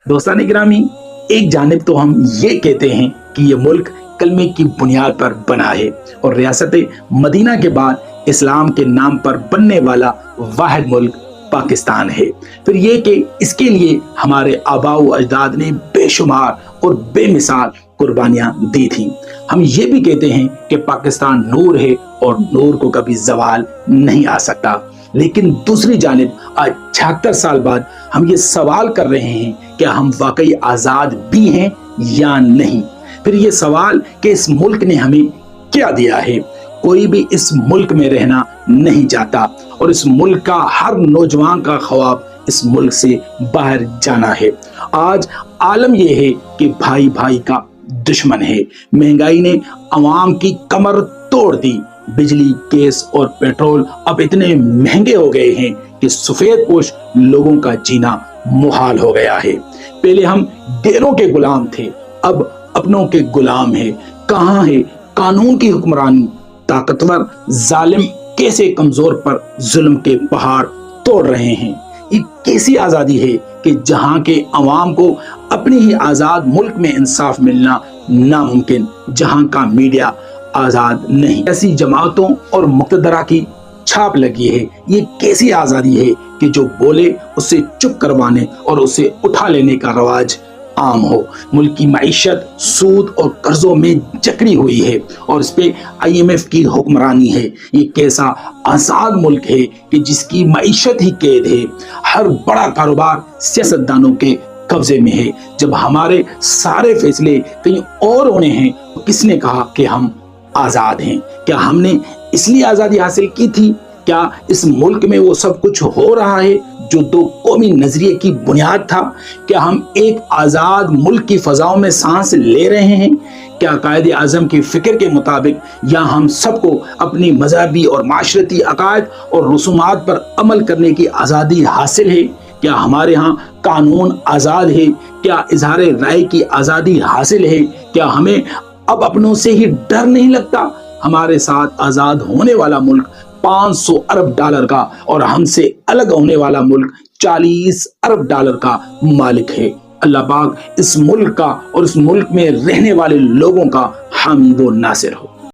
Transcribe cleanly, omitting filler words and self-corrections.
दोस्तान गिरामी, एक जानिब तो हम ये कहते हैं कि ये मुल्क कलमे की बुनियाद पर बना है और रियासत मदीना के बाद इस्लाम के नाम पर बनने वाला वाहिद मुल्क पाकिस्तान है। फिर ये कि इसके लिए हमारे आबाओ अजदाद ने बेशुमार और बेमिसाल कुर्बानियां दी थी। हम ये भी कहते हैं कि पाकिस्तान नूर है और नूर को कभी जवाल नहीं आ सकता। लेकिन दूसरी जानिब आज 76 साल बाद हम ये सवाल कर रहे हैं कि हम वाकई आजाद भी हैं या नहीं। फिर ये सवाल कि इस मुल्क ने हमें क्या दिया है। कोई भी इस मुल्क में रहना नहीं चाहता और इस मुल्क का हर नौजवान का ख्वाब इस मुल्क से बाहर जाना है। आज आलम यह है कि भाई भाई का दुश्मन है। महंगाई ने अवाम की कमर तोड़ दी। बिजली, गैस और पेट्रोल अब इतने महंगे हो गए हैं कि सफेद पोश लोगों का जीना मुहाल हो गया है। पहले हम गैरों के गुलाम थे, अब अपनों के गुलाम है। कहां है कानून की हुक्मरानी? ताकतवर जालिम कैसे कमजोर पर जुल्म के पहाड़ तोड़ रहे हैं। ये कैसी आजादी है कि जहां के अवाम को अपने ही आजाद मुल्क में इंसाफ मिलना नामुमकिन, जहां का मीडिया आजाद नहीं। ऐसी जमातों और मुक्तदरा की छाप लगी है। ये कैसी आजादी है कि जो बोले उसे चुप करवाने और उसे उठा लेने का रवाज आम हो। मुल्क की मईशत सूद और कर्जों में जकड़ी हुई है और इस पे IMF की हुक्मरानी है। ये कैसा आजाद मुल्क है कि जिसकी मईशत ही कैद है। हर बड़ा कारोबार सियासतदानों के कब्जे में है। जब हमारे सारे फैसले कहीं और होने हैं तो किसने कहा कि हम आजाद हैं? क्या हमने इसलिए आजादी हासिल की थी? क्या इस मुल्क में वो सब कुछ हो रहा है जो दो कौमी नजरिए की बुनियाद था? क्या हम एक आजाद मुल्क की फजाओं में सांस ले रहे हैं? क्या कायदे आजम की फिक्र के मुताबिक या हम सबको अपनी मजहबी और माशरती अकायद और रसूमात पर अमल करने की आज़ादी हासिल है? क्या हमारे यहाँ कानून आज़ाद है? क्या इजहार राय की आज़ादी हासिल है? क्या हमें अब अपनों से ही डर नहीं लगता? हमारे साथ आज़ाद होने वाला मुल्क 500 अरब डॉलर का और हमसे अलग होने वाला मुल्क 40 अरब डॉलर का मालिक है। अल्लाह पाक इस मुल्क का और इस मुल्क में रहने वाले लोगों का हामी व नासिर हो।